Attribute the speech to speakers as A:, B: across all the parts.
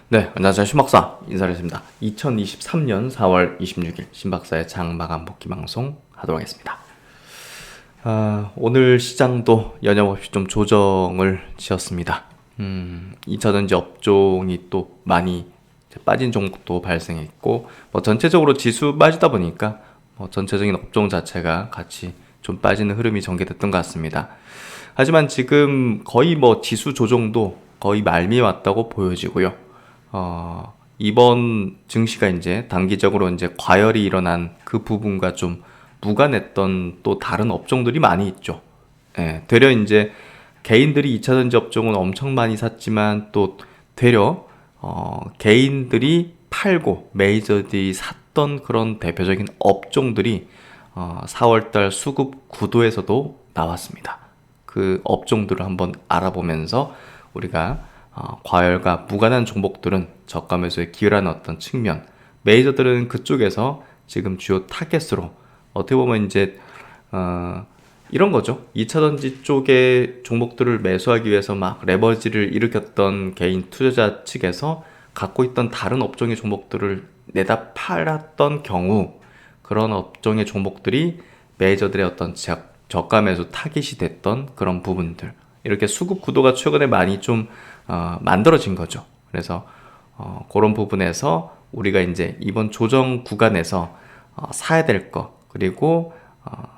A: 네, 안녕하세요. 신박사 인사를 했습니다. 2023년 4월 26일 신박사의 장마감 복귀 방송 하도록 하겠습니다. 오늘 시장도 여념없이 좀 조정을 지었습니다. 2차전지 업종이 또 많이 빠진 종목도 발생했고, 전체적으로 지수 빠지다 보니까 전체적인 업종 자체가 같이 좀 빠지는 흐름이 전개됐던 것 같습니다. 하지만 지금 거의 지수 조정도 거의 말미에 왔다고 보여지고요. 이번 증시가 이제 단기적으로 이제 과열이 일어난 그 부분과 좀 무관했던 또 다른 업종들이 많이 있죠. 예, 되려 이제 개인들이 2차전지 업종은 엄청 많이 샀지만 또 되려 개인들이 팔고 메이저들이 샀던 그런 대표적인 업종들이 4월달 수급 구도에서도 나왔습니다. 그 업종들을 한번 알아보면서 우리가 과열과 무관한 종목들은 저가 매수에 기울한 어떤 측면, 메이저들은 그쪽에서 지금 주요 타겟으로 어떻게 보면 이제 이런 거죠. 2차전지 쪽의 종목들을 매수하기 위해서 막 레버리지를 일으켰던 개인 투자자 측에서 갖고 있던 다른 업종의 종목들을 내다 팔았던 경우, 그런 업종의 종목들이 메이저들의 어떤 저가 매수 타깃이 됐던 그런 부분들, 이렇게 수급 구도가 최근에 많이 좀 만들어진 거죠. 그래서 그런 부분에서 우리가 이제 이번 조정 구간에서 사야 될 거, 그리고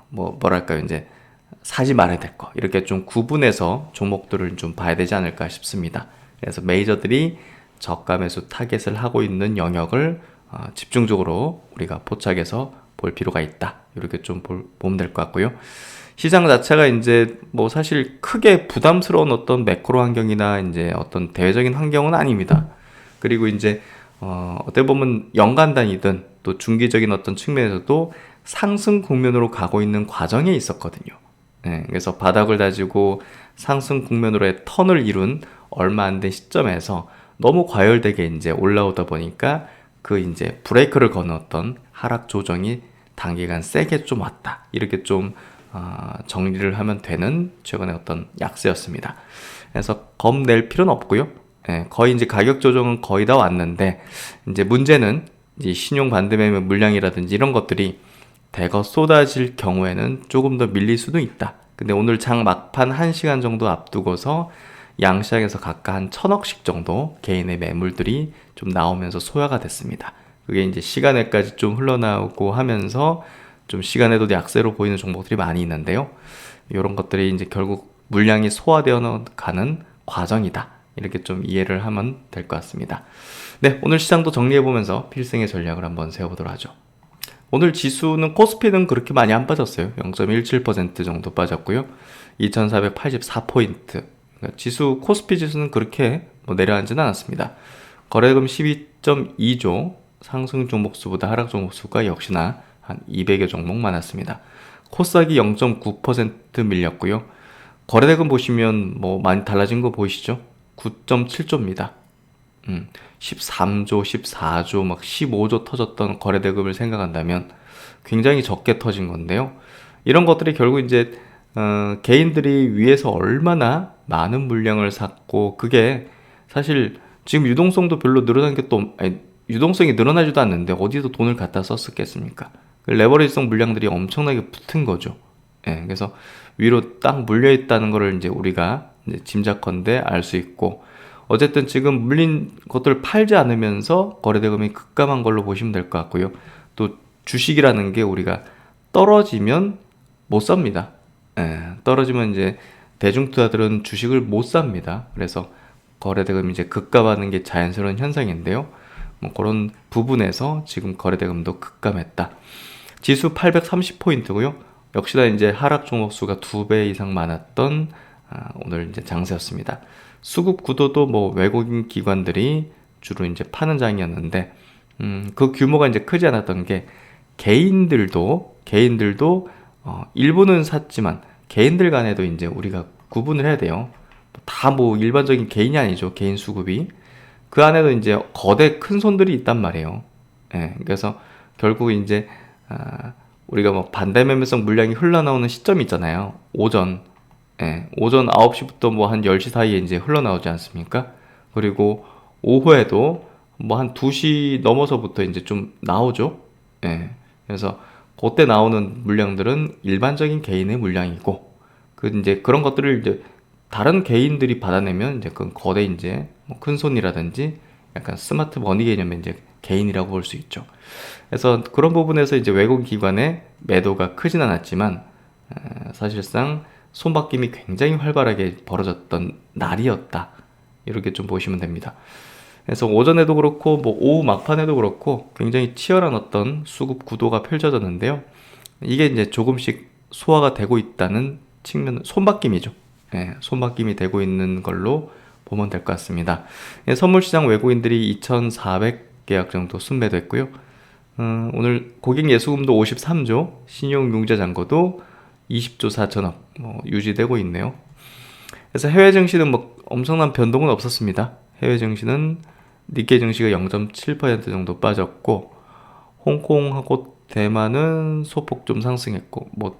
A: 뭐랄까요, 이제 사지 말아야 될 거, 이렇게 좀 구분해서 종목들을 좀 봐야 되지 않을까 싶습니다. 그래서 메이저들이 저가 매수 타겟을 하고 있는 영역을 집중적으로 우리가 포착해서 볼 필요가 있다. 이렇게 좀 보면 될 것 같고요. 시장 자체가 이제 사실 크게 부담스러운 어떤 매크로 환경이나 이제 어떤 대외적인 환경은 아닙니다. 그리고 이제 어떻게 보면 연간 단위든 또 중기적인 어떤 측면에서도 상승 국면으로 가고 있는 과정에 있었거든요. 네, 그래서 바닥을 다지고 상승 국면으로의 턴을 이룬 얼마 안 된 시점에서 너무 과열되게 이제 올라오다 보니까 그 이제 브레이크를 거는 어떤 하락 조정이 단기간 세게 좀 왔다. 이렇게 좀 정리를 하면 되는 최근의 어떤 약세였습니다. 그래서 겁낼 필요는 없고요. 예, 거의 이제 가격 조정은 거의 다 왔는데, 이제 문제는 이제 신용 반대매매 물량이라든지 이런 것들이 대거 쏟아질 경우에는 조금 더 밀릴 수도 있다. 근데 오늘 장 막판 1시간 정도 앞두고서 양시장에서 각각 한 1,000억씩 정도 개인의 매물들이 좀 나오면서 소화가 됐습니다. 그게 이제 시간에까지 좀 흘러나오고 하면서 좀 시간에도 약세로 보이는 종목들이 많이 있는데요. 이런 것들이 이제 결국 물량이 소화되어 가는 과정이다. 이렇게 좀 이해를 하면 될 것 같습니다. 네, 오늘 시장도 정리해보면서 필승의 전략을 한번 세워보도록 하죠. 오늘 지수는 코스피는 그렇게 많이 안 빠졌어요. 0.17% 정도 빠졌고요. 2484포인트. 그러니까 지수, 코스피 지수는 그렇게 내려앉지는 않았습니다. 거래대금 12.2조, 상승 종목 수보다 하락 종목 수가 역시나 한 200여 종목 많았습니다. 코스닥이 0.9% 밀렸고요. 거래대금 보시면 많이 달라진 거 보이시죠? 9.7조입니다. 13조, 14조, 15조 터졌던 거래대금을 생각한다면 굉장히 적게 터진 건데요. 이런 것들이 결국 이제 개인들이 위에서 얼마나 많은 물량을 샀고, 그게 사실 지금 유동성도 별로 늘어난 게 또 유동성이 늘어나지도 않는데 어디서 돈을 갖다 썼었겠습니까? 레버리지성 물량들이 엄청나게 붙은 거죠. 예, 그래서 위로 딱 물려 있다는 거를 이제 우리가 이제 짐작컨대 알 수 있고, 어쨌든 지금 물린 것들을 팔지 않으면서 거래대금이 급감한 걸로 보시면 될 것 같고요. 또 주식이라는 게 우리가 떨어지면 못 삽니다. 예, 떨어지면 이제 대중투자들은 주식을 못 삽니다. 그래서 거래대금이 이제 급감하는 게 자연스러운 현상인데요. 그런 부분에서 지금 거래대금도 급감했다. 지수 830포인트고요. 역시나 이제 하락 종목 수가 2배 이상 많았던 오늘 이제 장세였습니다. 수급 구도도 외국인 기관들이 주로 이제 파는 장이었는데, 그 규모가 이제 크지 않았던 게 개인들도 일부는 샀지만 개인들 간에도 이제 우리가 구분을 해야 돼요. 다 일반적인 개인이 아니죠. 개인 수급이. 그 안에도 이제 거대 큰 손들이 있단 말이에요. 예, 그래서 결국 이제 우리가 반대매매성 물량이 흘러나오는 시점이 있잖아요. 오전 9시부터 한 10시 사이에 이제 흘러나오지 않습니까? 그리고 오후에도 뭐 한 2시 넘어서부터 이제 좀 나오죠. 예. 그래서 그때 나오는 물량들은 일반적인 개인의 물량이고, 그 이제 그런 것들을 이제 다른 개인들이 받아내면 이제 그건 거대 이제 뭐 큰손이라든지 약간 스마트 머니 개념의 이제 개인이라고 볼 수 있죠. 그래서 그런 부분에서 이제 외국 기관의 매도가 크진 않았지만 사실상 손바뀜이 굉장히 활발하게 벌어졌던 날이었다. 이렇게 좀 보시면 됩니다. 그래서 오전에도 그렇고 뭐 오후 막판에도 그렇고 굉장히 치열한 어떤 수급 구도가 펼쳐졌는데요. 이게 이제 조금씩 소화가 되고 있다는 측면, 손바뀜이죠. 예, 손바뀜이 되고 있는 걸로 보면 될 것 같습니다. 예, 선물시장 외국인들이 2,400계약 정도 순매도했고요. 오늘 고객 예수금도 53조, 신용융자 잔고도 20조 4천억 유지되고 있네요. 그래서 해외 증시는 뭐 엄청난 변동은 없었습니다. 해외 증시는 니케이 증시가 0.7% 정도 빠졌고, 홍콩하고 대만은 소폭 좀 상승했고, 뭐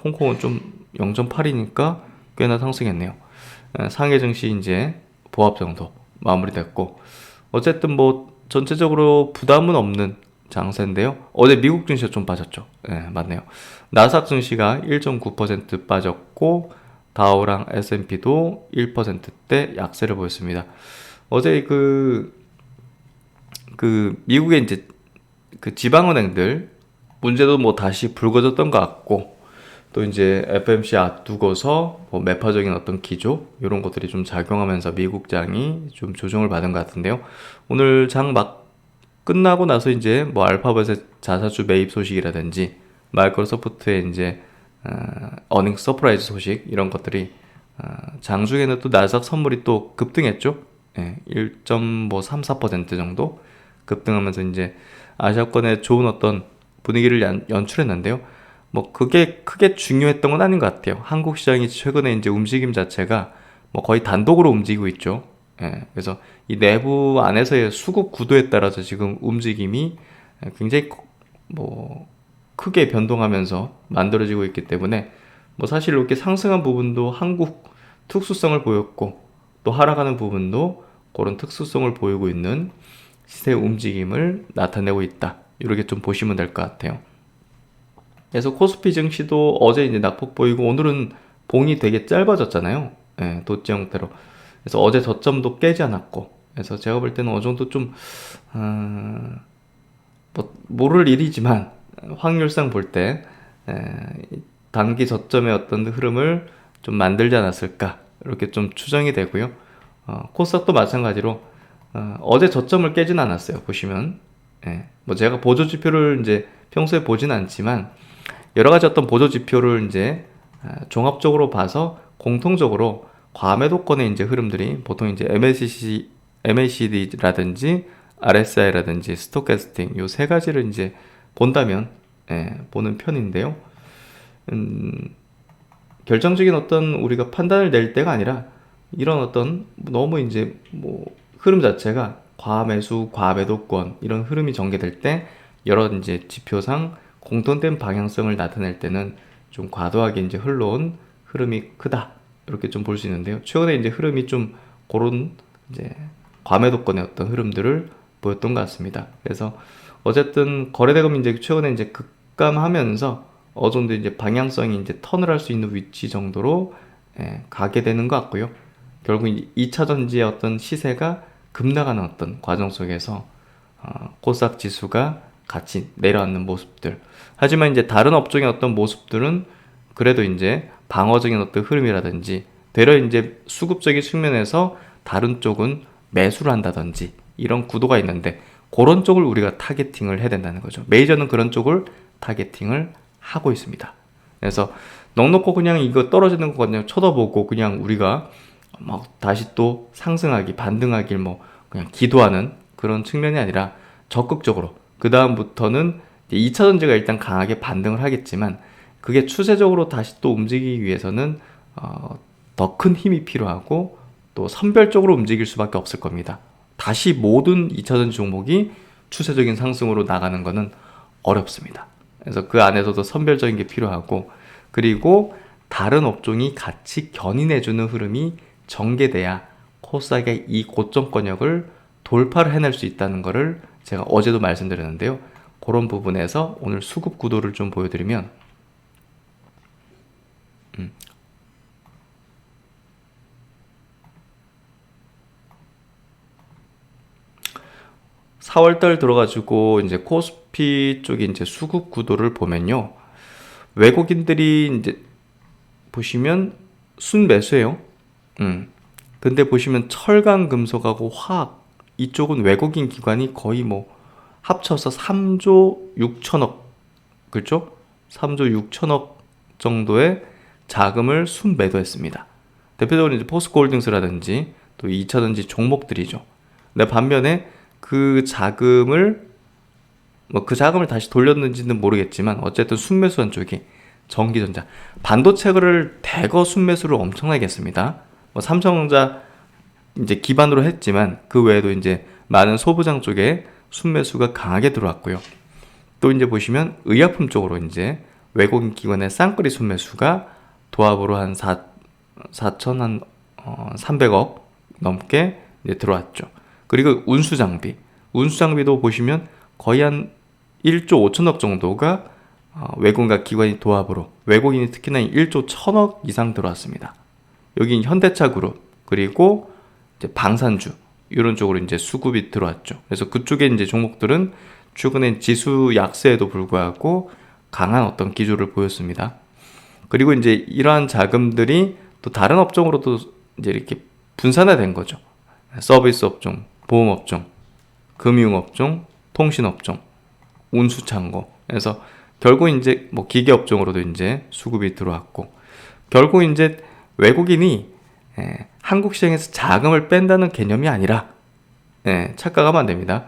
A: 홍콩은 좀 0.8이니까 꽤나 상승했네요. 상해 증시 이제 보합 정도 마무리됐고, 어쨌든 뭐 전체적으로 부담은 없는 장세인데요. 어제 미국 증시가 좀 빠졌죠. 네, 맞네요. 나스닥 증시가 1.9% 빠졌고, 다우랑 S&P도 1%대 약세를 보였습니다. 어제 미국의 이제 그 지방은행들 문제도 뭐 다시 불거졌던 것 같고, 또 이제 FMC 앞두고서 뭐 매파적인 어떤 기조 이런 것들이 좀 작용하면서 미국장이 좀 조정을 받은 것 같은데요. 오늘 장 막 끝나고 나서 이제 뭐 알파벳의 자사주 매입 소식이라든지 마이크로소프트의 이제 어닝 서프라이즈 소식 이런 것들이 장중에는 또 나스닥 선물이 또 급등했죠. 예, 1.34% 정도 급등하면서 이제 아시아권의 좋은 어떤 분위기를 연출했는데요. 뭐 그게 크게 중요했던 건 아닌 것 같아요. 한국 시장이 최근에 이제 움직임 자체가 뭐 거의 단독으로 움직이고 있죠. 예, 그래서 이 내부 안에서의 수급 구도에 따라서 지금 움직임이 굉장히 뭐 크게 변동하면서 만들어지고 있기 때문에 뭐 사실 이렇게 상승한 부분도 한국 특수성을 보였고, 또 하락하는 부분도 그런 특수성을 보이고 있는 시세 움직임을 나타내고 있다. 이렇게 좀 보시면 될 것 같아요. 그래서 코스피 증시도 어제 이제 낙폭 보이고 오늘은 봉이 되게 짧아졌잖아요. 예, 도지 형태로. 그래서 어제 저점도 깨지 않았고, 그래서 제가 볼 때는 어느 정도 좀 뭐 모를 일이지만 확률상 볼 때 단기 저점의 어떤 흐름을 좀 만들지 않았을까 이렇게 좀 추정이 되고요. 코스닥도 마찬가지로 어제 저점을 깨진 않았어요. 보시면 뭐 제가 보조 지표를 이제 평소에 보진 않지만 여러 가지 어떤 보조 지표를 이제 종합적으로 봐서 공통적으로 과매도권의 이제 흐름들이 보통 이제 MACD라든지 RSI라든지 스톡캐스팅 요 세 가지를 이제 본다면 보는 편인데요. 결정적인 어떤 우리가 판단을 낼 때가 아니라 이런 어떤 너무 이제 뭐 흐름 자체가 과매수, 과매도권 이런 흐름이 전개될 때 여러 이제 지표상 공통된 방향성을 나타낼 때는 좀 과도하게 이제 흘러온 흐름이 크다 이렇게 좀 볼 수 있는데요. 최근에 이제 흐름이 좀 그런 이제 과매도권의 어떤 흐름들을 보였던 것 같습니다. 그래서 어쨌든 거래대금 이제 최근에 이제 급감하면서 어느 정도 이제 방향성이 이제 턴을 할 수 있는 위치 정도로 가게 되는 것 같고요. 결국 2차 전지의 어떤 시세가 급락하는 어떤 과정 속에서 코스닥 지수가 같이 내려앉는 모습들. 하지만 이제 다른 업종의 어떤 모습들은 그래도 이제 방어적인 어떤 흐름이라든지 되려 이제 수급적인 측면에서 다른 쪽은 매수를 한다든지 이런 구도가 있는데 그런 쪽을 우리가 타겟팅을 해야 된다는 거죠. 메이저는 그런 쪽을 타겟팅을 하고 있습니다. 그래서 넉넉고 그냥 이거 떨어지는 거 그냥 쳐다보고 그냥 우리가 막 다시 또 상승하기, 반등하길 뭐 그냥 기도하는 그런 측면이 아니라 적극적으로 그 다음부터는 2차 전지가 일단 강하게 반등을 하겠지만 그게 추세적으로 다시 또 움직이기 위해서는 더 큰 힘이 필요하고 또 선별적으로 움직일 수밖에 없을 겁니다. 다시 모든 2차 전지 종목이 추세적인 상승으로 나가는 것은 어렵습니다. 그래서 그 안에서도 선별적인 게 필요하고, 그리고 다른 업종이 같이 견인해주는 흐름이 전개돼야 코스닥의 이 고점권역을 돌파를 해낼 수 있다는 거를 제가 어제도 말씀드렸는데요. 그런 부분에서 오늘 수급 구도를 좀 보여드리면 4월달 들어가지고 이제 코스피 쪽에 이제 수급 구도를 보면요. 외국인들이 이제 보시면 순매수예요. 근데 보시면 철강, 금속하고 화학 이쪽은 외국인 기관이 거의 뭐 합쳐서 3조 6천억, 그렇죠? 3조 6천억 정도의 자금을 순매도했습니다. 대표적으로 이제 포스코홀딩스라든지 또 2차전지 종목들이죠. 근데 반면에 그 자금을 다시 돌렸는지는 모르겠지만 어쨌든 순매수한 쪽이 전기전자, 반도체를 대거 순매수를 엄청나게 했습니다. 삼성전자 이제 기반으로 했지만 그 외에도 이제 많은 소부장 쪽에 순매수가 강하게 들어왔고요. 또 이제 보시면 의약품 쪽으로 이제 외국인 기관의 쌍끌이 순매수가 도합으로 한 4,300억 넘게 이제 들어왔죠. 그리고 운수장비도 보시면 거의 한 1조 5천억 정도가 외국인과 기관이 도합으로 외국인이 특히나 1조 1천억 이상 들어왔습니다. 여기 현대차 그룹 그리고 이제 방산주 이런 쪽으로 이제 수급이 들어왔죠. 그래서 그쪽에 이제 종목들은 최근에 지수 약세에도 불구하고 강한 어떤 기조를 보였습니다. 그리고 이제 이러한 자금들이 또 다른 업종으로도 이제 이렇게 분산화된 거죠. 서비스 업종, 보험 업종, 금융 업종, 통신 업종, 운수 창고. 그래서 결국 이제 뭐 기계 업종으로도 이제 수급이 들어왔고, 결국 이제 외국인이 한국 시장에서 자금을 뺀다는 개념이 아니라 착각하면 안 됩니다.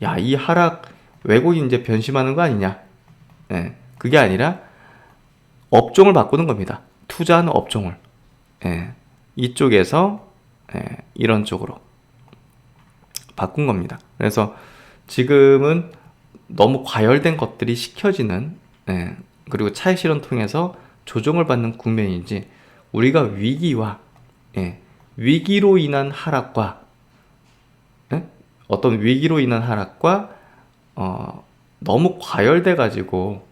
A: 야, 이 하락 외국인 이제 변심하는 거 아니냐? 그게 아니라 업종을 바꾸는 겁니다. 투자하는 업종을 이쪽에서 이런 쪽으로 바꾼 겁니다. 그래서 지금은 너무 과열된 것들이 시켜지는 그리고 차익 실현 통해서 조정을 받는 국면인지 우리가 위기로 인한 하락과 어떤 위기로 인한 하락과 너무 과열돼 가지고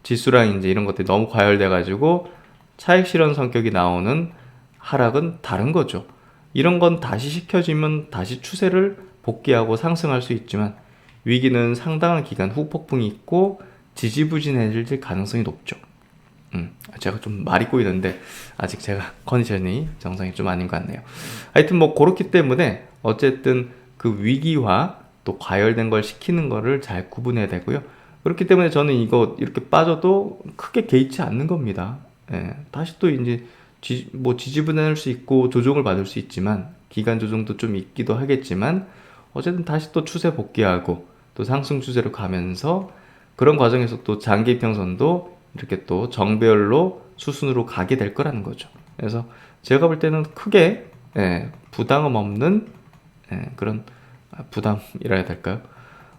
A: 지수랑 이제 이런 것들이 너무 과열돼 가지고 차익 실현 성격이 나오는 하락은 다른 거죠. 이런 건 다시 시켜지면 다시 추세를 복귀하고 상승할 수 있지만 위기는 상당한 기간 후폭풍이 있고 지지부진해질 가능성이 높죠. 제가 좀 말이 꼬이는데 아직 제가 컨디션이 정상이 좀 아닌 것 같네요. 하여튼 뭐 그렇기 때문에 어쨌든 그 위기와 또 과열된 걸 시키는 거를 잘 구분해야 되고요. 그렇기 때문에 저는 이거 이렇게 빠져도 크게 개의치 않는 겁니다. 다시 또 이제 지지부진할 수 있고 조정을 받을 수 있지만 기간 조정도 좀 있기도 하겠지만 어쨌든 다시 또 추세 복귀하고 또 상승 추세로 가면서 그런 과정에서 또 장기 평선도 이렇게 또 정배열로 수순으로 가게 될 거라는 거죠. 그래서 제가 볼 때는 크게 부담 없는 그런 부담이라 해야 될까요?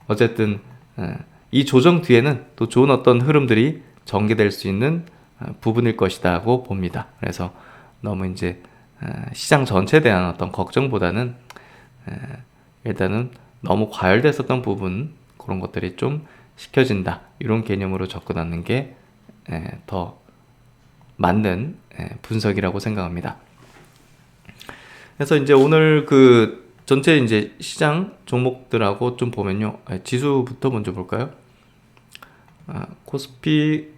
A: 어쨌든 이 조정 뒤에는 또 좋은 어떤 흐름들이 전개될 수 있는 부분일 것이다고 봅니다. 그래서 너무 이제 시장 전체에 대한 어떤 걱정보다는 일단은 너무 과열됐었던 부분 그런 것들이 좀 시켜진다 이런 개념으로 접근하는 게 더 맞는 분석이라고 생각합니다. 그래서 이제 오늘 그 전체 이제 시장 종목들하고 좀 보면요, 지수부터 먼저 볼까요? 코스피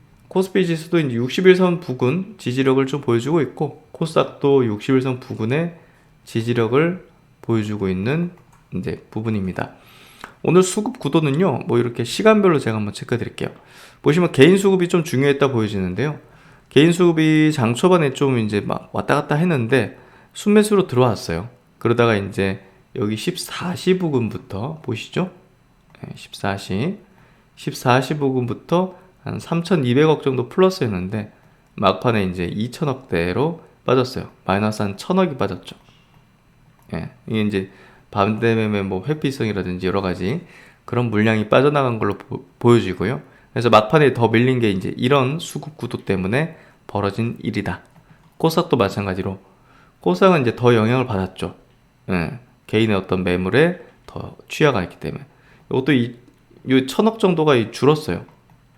A: 지수도 이제 61선 부근 지지력을 좀 보여주고 있고 코스닥도 61선 부근의 지지력을 보여주고 있는 이제 부분입니다. 오늘 수급 구도는요, 뭐 이렇게 시간별로 제가 한번 체크해 드릴게요. 보시면 개인 수급이 좀 중요했다 보여지는데요. 개인 수급이 장 초반에 좀 이제 막 왔다 갔다 했는데 순매수로 들어왔어요. 그러다가 이제 여기 14시 부근부터 보시죠. 14시 부근부터 한 3,200억 정도 플러스였는데 막판에 이제 2천억대로 빠졌어요. 마이너스 한 1,000억이 빠졌죠. 이게 이제 반대매매 뭐 회피성이라든지 여러 가지 그런 물량이 빠져나간 걸로 보여지고요. 그래서 막판에 더 밀린 게 이제 이런 수급 구도 때문에 벌어진 일이다. 코스닥도 마찬가지로 코스닥은 이제 더 영향을 받았죠. 개인의 어떤 매물에 더 취하가 있기 때문에 이것도 이 1000억 정도가 줄었어요.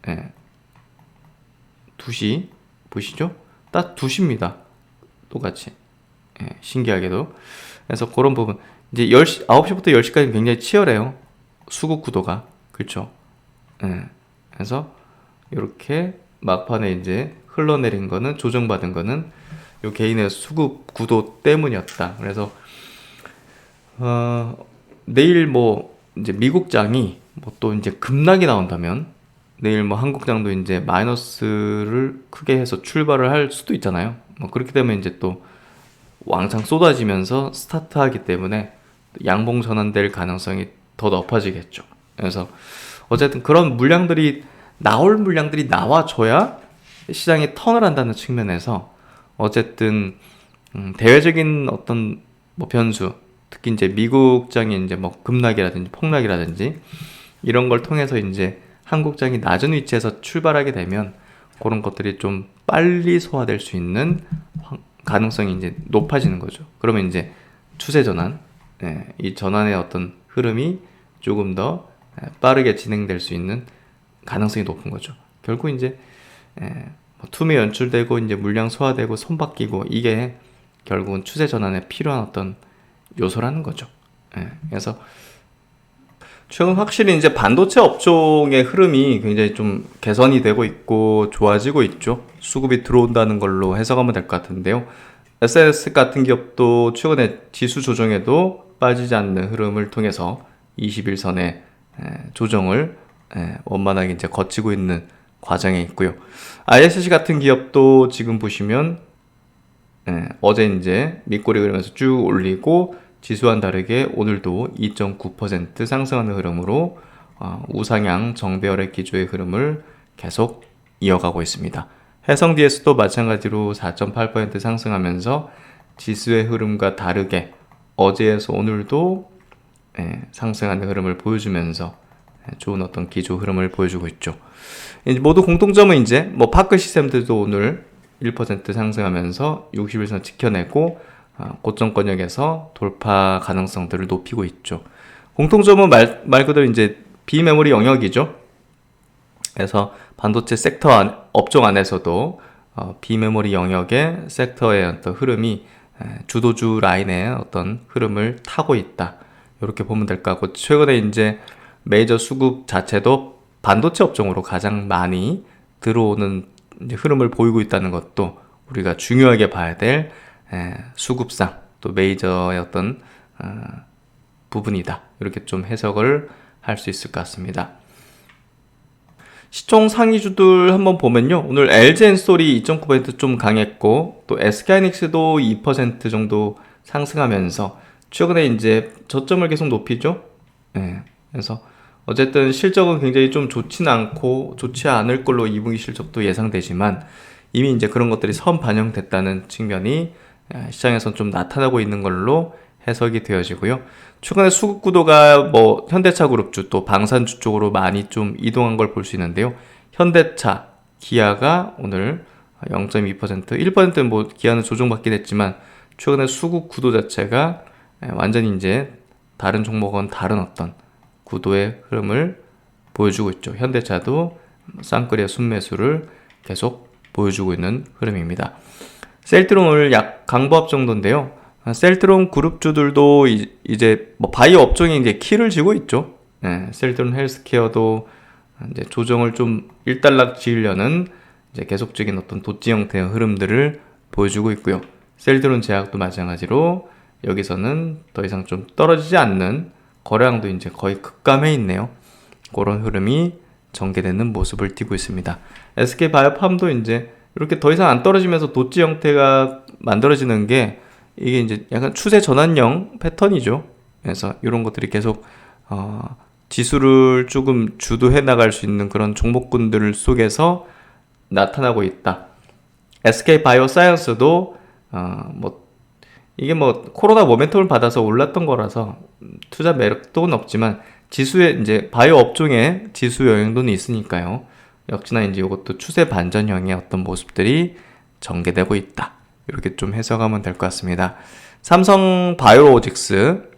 A: 예. 2시 보시죠? 딱 2시입니다. 똑같이. 예, 신기하게도. 그래서 그런 부분 이제 9시부터 10시까지 굉장히 치열해요. 수급 구도가. 그렇죠? 예. 그래서 이렇게 막판에 이제 흘러내린 거는 조정받은 거는 요 개인의 수급 구도 때문이었다. 그래서 내일 뭐 이제 미국장이 뭐 또 이제 급락이 나온다면 내일 뭐 한국장도 이제 마이너스를 크게 해서 출발을 할 수도 있잖아요. 뭐 그렇게 되면 이제 또 왕창 쏟아지면서 스타트하기 때문에 양봉 전환될 가능성이 더 높아지겠죠. 그래서 어쨌든 그런 물량들이 나올 물량들이 나와줘야 시장이 턴을 한다는 측면에서 어쨌든 대외적인 어떤 뭐 변수, 특히 이제 미국장이 이제 뭐 급락이라든지 폭락이라든지 이런 걸 통해서 이제 한국장이 낮은 위치에서 출발하게 되면 그런 것들이 좀 빨리 소화될 수 있는 가능성이 이제 높아지는 거죠. 그러면 이제 추세 전환, 이 전환의 어떤 흐름이 조금 더 빠르게 진행될 수 있는 가능성이 높은 거죠. 결국 이제 투매 연출되고 이제 물량 소화되고 손 바뀌고 이게 결국은 추세 전환에 필요한 어떤 요소라는 거죠. 그래서 최근 확실히 이제 반도체 업종의 흐름이 굉장히 좀 개선이 되고 있고 좋아지고 있죠. 수급이 들어온다는 걸로 해석하면 될 것 같은데요. SNS 같은 기업도 최근에 지수 조정에도 빠지지 않는 흐름을 통해서 21선의 조정을 원만하게 이제 거치고 있는 과정에 있고요. ISC 같은 기업도 지금 보시면 어제 이제 밑꼬리 그리면서 쭉 올리고 지수와는 다르게 오늘도 2.9% 상승하는 흐름으로 우상향 정배열의 기조의 흐름을 계속 이어가고 있습니다. 해성 DS도 마찬가지로 4.8% 상승하면서 지수의 흐름과 다르게 어제에서 오늘도 상승하는 흐름을 보여주면서 좋은 어떤 기조 흐름을 보여주고 있죠. 모두 공통점은 이제 뭐 파크 시스템들도 오늘 1% 상승하면서 61선 지켜내고 고점권역에서 돌파 가능성들을 높이고 있죠. 공통점은 말 그대로 이제 비메모리 영역이죠. 그래서 반도체 섹터 업종 안에서도 비메모리 영역의 섹터의 어떤 흐름이 주도주 라인의 어떤 흐름을 타고 있다. 이렇게 보면 될 것 같고, 최근에 이제 메이저 수급 자체도 반도체 업종으로 가장 많이 들어오는 이제 흐름을 보이고 있다는 것도 우리가 중요하게 봐야 될 수급상 또 메이저의 어떤 부분이다. 이렇게 좀 해석을 할 수 있을 것 같습니다. 시총 상위주들 한번 보면요. 오늘 LG엔솔이 2.9% 좀 강했고 또 SK하이닉스도 2% 정도 상승하면서 최근에 이제 저점을 계속 높이죠. 그래서 어쨌든 실적은 굉장히 좀 좋지는 않고 좋지 않을 걸로 2분기 실적도 예상되지만 이미 이제 그런 것들이 선 반영됐다는 측면이 시장에선 좀 나타나고 있는 걸로 해석이 되어지고요. 최근에 수급 구도가 뭐 현대차 그룹주 또 방산주 쪽으로 많이 좀 이동한 걸 볼 수 있는데요. 현대차, 기아가 오늘 0.2%, 1%는 뭐 기아는 조정받긴 했지만 최근에 수급 구도 자체가 완전히 이제 다른 종목은 다른 어떤 구도의 흐름을 보여주고 있죠. 현대차도 쌍끌이의 순매수를 계속 보여주고 있는 흐름입니다. 셀트론 오늘 약 강보합 정도인데요. 셀트론 그룹주들도 이제 뭐 바이오 업종이 이제 키를 쥐고 있죠. 셀트론 헬스케어도 이제 조정을 좀 일단락 지으려는 이제 계속적인 어떤 도치 형태의 흐름들을 보여주고 있고요. 셀트론 제약도 마찬가지로 여기서는 더 이상 좀 떨어지지 않는 거래량도 이제 거의 급감해 있네요. 그런 흐름이 전개되는 모습을 띠고 있습니다. SK바이오팜도 이제 이렇게 더 이상 안 떨어지면서 도치 형태가 만들어지는 게 이게 이제 약간 추세 전환형 패턴이죠. 그래서 이런 것들이 계속 지수를 조금 주도해 나갈 수 있는 그런 종목군들 속에서 나타나고 있다. SK바이오사이언스도 뭐 이게 뭐 코로나 모멘텀을 받아서 올랐던 거라서 투자 매력도는 없지만 지수에 이제 바이오 업종에 지수 영향도는 있으니까요. 역시나 이제 이것도 추세 반전형의 어떤 모습들이 전개되고 있다. 이렇게 좀 해석하면 될 것 같습니다. 삼성 바이오로직스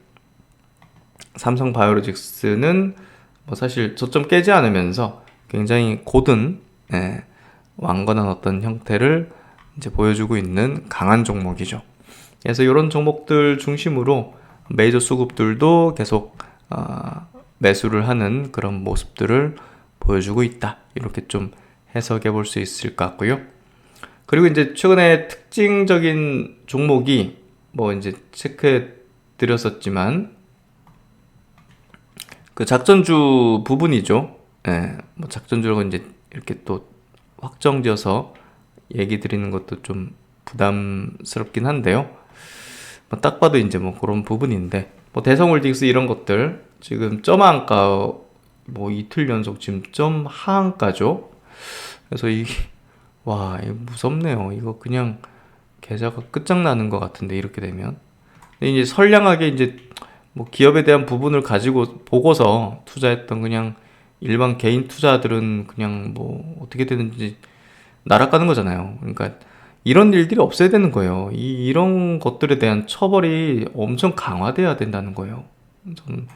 A: 삼성 바이오로직스는 뭐 사실 저점 깨지 않으면서 굉장히 고든 왕건한 어떤 형태를 이제 보여주고 있는 강한 종목이죠. 그래서 이런 종목들 중심으로 메이저 수급들도 계속 매수를 하는 그런 모습들을 보여주고 있다. 이렇게 좀 해석해 볼 수 있을 것 같고요. 그리고 이제 최근에 특징적인 종목이 뭐 이제 체크해 드렸었지만 그 작전주 부분이죠. 뭐 작전주라고 이제 이렇게 또 확정지어서 얘기 드리는 것도 좀 부담스럽긴 한데요. 뭐 딱 봐도 이제 뭐 그런 부분인데, 뭐 대성홀딩스 이런 것들 지금 점 하한가 뭐 이틀 연속 지금 점 하한가죠. 그래서 와, 이거 무섭네요. 이거 그냥 계좌가 끝장나는 것 같은데 이렇게 되면. 근데 이제 선량하게 이제 뭐 기업에 대한 부분을 가지고 보고서 투자했던 그냥 일반 개인 투자들은 그냥 뭐 어떻게 되는지 날아가는 거잖아요. 그러니까 이런 일들이 없어야 되는 거예요. 이런 것들에 대한 처벌이 엄청 강화돼야 된다는 거예요. 저는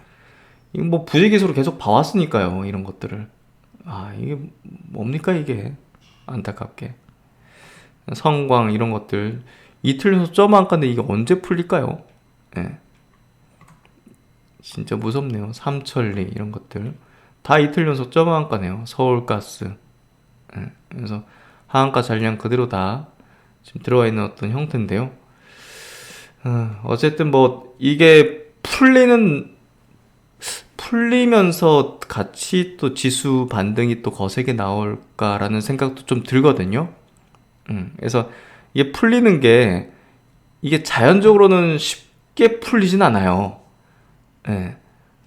A: 이거 뭐 부재기수로 계속 봐왔으니까요. 이런 것들을. 이게 뭡니까 이게. 안타깝게. 성광 이런 것들 이틀 연속 점 한가인데 이게 언제 풀릴까요? 진짜 무섭네요. 삼천리 이런 것들 다 이틀 연속 점 한가네요. 서울가스. 그래서 하한가 잔량 그대로 다 지금 들어와 있는 어떤 형태인데요. 어쨌든 뭐 이게 풀리면서 같이 또 지수 반등이 또 거세게 나올까라는 생각도 좀 들거든요. 그래서 이게 풀리는 게 이게 자연적으로는 쉽게 풀리진 않아요.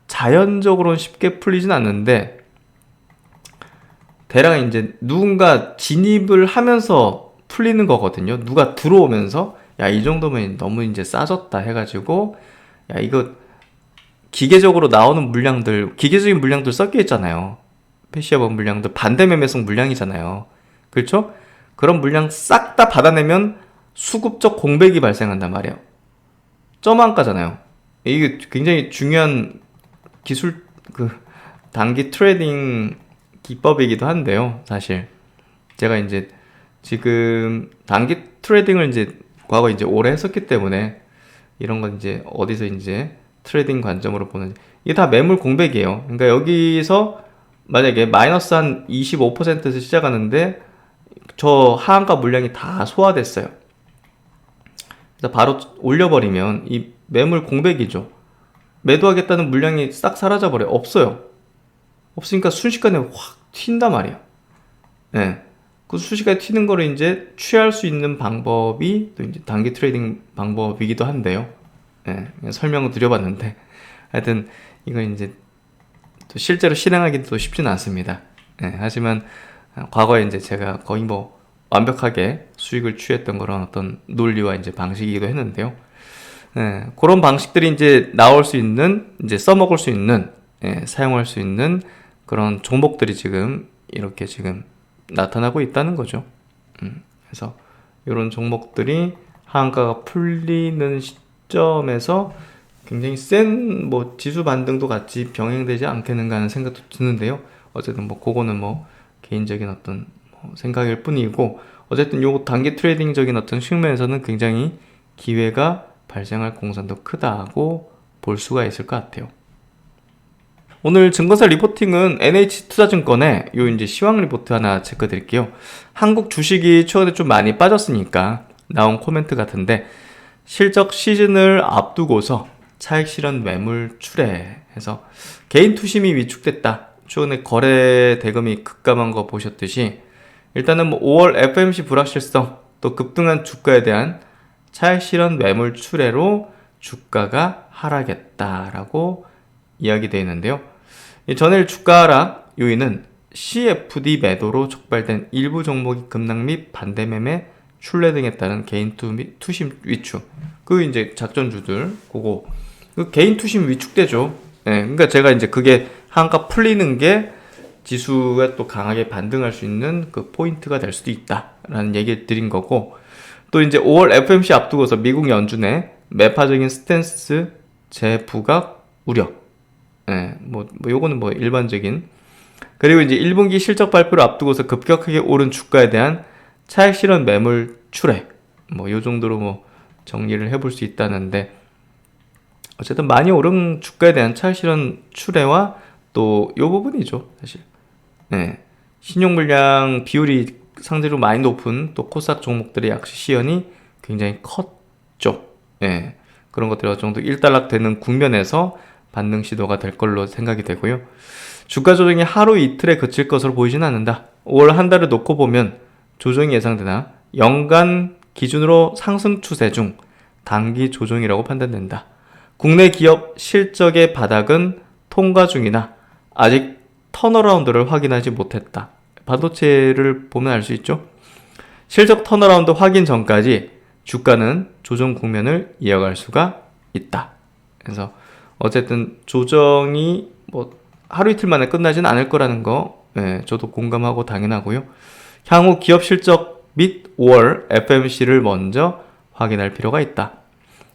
A: 자연적으로는 쉽게 풀리진 않는데 대략 이제 누군가 진입을 하면서 풀리는 거거든요. 누가 들어오면서 야, 이 정도면 너무 이제 싸졌다 해가지고 야, 이거 기계적으로 나오는 물량들, 기계적인 물량들 섞여 있잖아요. 패시아번 물량들, 반대매매성 물량이잖아요. 그렇죠? 그런 물량 싹 다 받아내면 수급적 공백이 발생한단 말이에요. 점한가잖아요. 이게 굉장히 중요한 기술, 단기 트레이딩 기법이기도 한데요. 사실 제가 이제 지금 단기 트레이딩을 이제 과거 이제 오래 했었기 때문에 이런 건 이제 어디서 이제 트레이딩 관점으로 보는 이게 다 매물 공백이에요. 그러니까 여기서 만약에 마이너스 한 25%에서 시작하는데 저 하한가 물량이 다 소화됐어요. 그래서 바로 올려버리면 이 매물 공백이죠. 매도하겠다는 물량이 싹 사라져버려요. 없어요. 없으니까 순식간에 확 튄단 말이에요. 그 순식간에 튀는 거를 이제 취할 수 있는 방법이 또 이제 단기 트레이딩 방법이기도 한데요. 설명을 드려봤는데 하여튼 이거 이제 또 실제로 실행하기도 또 쉽지는 않습니다. 하지만 과거에 이제 제가 거의 뭐 완벽하게 수익을 취했던 그런 어떤 논리와 이제 방식이기도 했는데요. 그런 방식들이 이제 나올 수 있는, 이제 써먹을 수 있는, 사용할 수 있는 그런 종목들이 지금 이렇게 지금 나타나고 있다는 거죠. 그래서 이런 종목들이 하한가가 풀리는 시점에서 굉장히 센 뭐 지수 반등도 같이 병행되지 않겠는가 하는 생각도 드는데요. 어쨌든 뭐 그거는 뭐 개인적인 어떤 생각일 뿐이고, 어쨌든 요 단기 트레이딩적인 어떤 측면에서는 굉장히 기회가 발생할 공산도 크다고 볼 수가 있을 것 같아요. 오늘 증권사 리포팅은 NH투자증권의 요 이제 시황 리포트 하나 체크 드릴게요. 한국 주식이 최근에 좀 많이 빠졌으니까 나온 코멘트 같은데, 실적 시즌을 앞두고서 차익 실현 매물 출회해서 개인 투심이 위축됐다. 최근에 거래 대금이 급감한 거 보셨듯이 일단은 뭐 5월 FMC 불확실성 또 급등한 주가에 대한 차익 실현 매물 출회로 주가가 하락했다라고 이야기되어 있는데요. 이 전일 주가 하락 요인은 CFD 매도로 촉발된 일부 종목이 급락 및 반대 매매 출래 등에 따른 개인 투심 위축. 이제 작전주들 그거 개인 투심 위축되죠. 그러니까 제가 이제 그게 한가 풀리는 게 지수가 또 강하게 반등할 수 있는 그 포인트가 될 수도 있다라는 얘기를 드린 거고, 또 이제 5월 FMC 앞두고서 미국 연준의 매파적인 스탠스 재부각 우려. 요거는 뭐 일반적인. 그리고 이제 1분기 실적 발표를 앞두고서 급격하게 오른 주가에 대한 차익 실현 매물 출회. 요 정도로 뭐 정리를 해볼 수 있다는데, 어쨌든 많이 오른 주가에 대한 차익 실현 출회와 또 요 부분이죠, 사실. 신용 물량 비율이 상대적으로 많이 높은 또 코스닥 종목들의 약시 시연이 굉장히 컸죠. 그런 것들이 어느 정도 일단락되는 국면에서 반등 시도가 될 걸로 생각이 되고요. 주가 조정이 하루 이틀에 그칠 것으로 보이지는 않는다. 5월 한 달을 놓고 보면 조정이 예상되나 연간 기준으로 상승 추세 중 단기 조정이라고 판단된다. 국내 기업 실적의 바닥은 통과 중이나 아직 턴어라운드를 확인하지 못했다. 반도체를 보면 알 수 있죠. 실적 턴어라운드 확인 전까지 주가는 조정 국면을 이어갈 수가 있다. 그래서 어쨌든 조정이 뭐 하루 이틀 만에 끝나진 않을 거라는 거, 저도 공감하고 당연하고요. 향후 기업 실적 및 5월 FMC를 먼저 확인할 필요가 있다.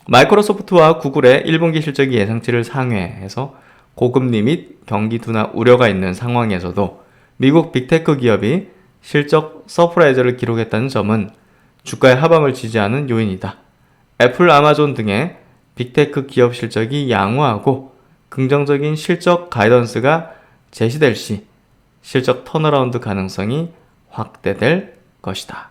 A: 마이크로소프트와 구글의 1분기 실적이 예상치를 상회해서 고금리 및 경기 둔화 우려가 있는 상황에서도 미국 빅테크 기업이 실적 서프라이즈를 기록했다는 점은 주가의 하방을 지지하는 요인이다. 애플, 아마존 등의 빅테크 기업 실적이 양호하고 긍정적인 실적 가이던스가 제시될 시 실적 턴어라운드 가능성이 확대될 것이다.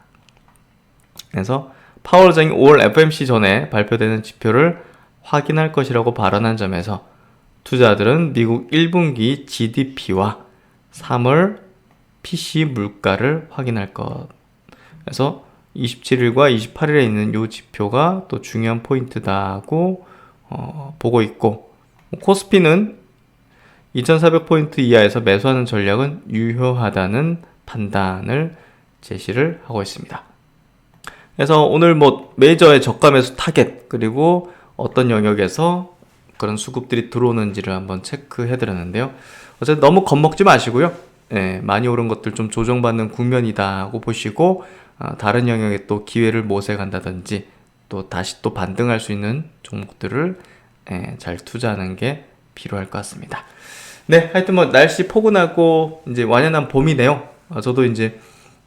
A: 그래서 파월 의장이 5월 FMC 전에 발표되는 지표를 확인할 것이라고 발언한 점에서 투자자들은 미국 1분기 GDP와 3월 PC 물가를 확인할 것. 그래서 27일과 28일에 있는 이 지표가 또 중요한 포인트다고 보고 있고, 코스피는 2400포인트 이하에서 매수하는 전략은 유효하다는 판단을 제시를 하고 있습니다. 그래서 오늘 뭐 메이저의 저가 매수 타겟, 그리고 어떤 영역에서 그런 수급들이 들어오는지를 한번 체크해 드렸는데요. 어쨌든 너무 겁먹지 마시고요. 많이 오른 것들 좀 조정받는 국면이다고 보시고, 다른 영역에 또 기회를 모색한다든지 또 다시 또 반등할 수 있는 종목들을 잘 투자하는 게 필요할 것 같습니다. 네, 하여튼 뭐 날씨 포근하고 이제 완연한 봄이네요. 저도 이제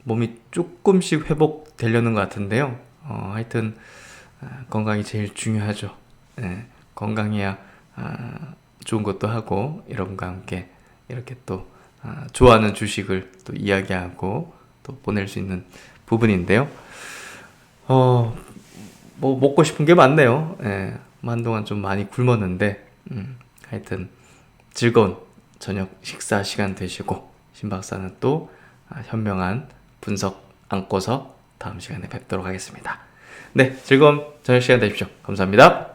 A: 몸이 조금씩 회복되려는 것 같은데요. 하여튼 건강이 제일 중요하죠. 건강해야 좋은 것도 하고, 여러분과 함께 이렇게 또 좋아하는 주식을 또 이야기하고 또 보낼 수 있는 부분인데요. 뭐 먹고 싶은 게 많네요. 한동안 좀 많이 굶었는데, 하여튼 즐거운 저녁 식사 시간 되시고, 신박사는 또 현명한 분석 안고서 다음 시간에 뵙도록 하겠습니다. 네, 즐거운 저녁 시간 되십시오. 감사합니다.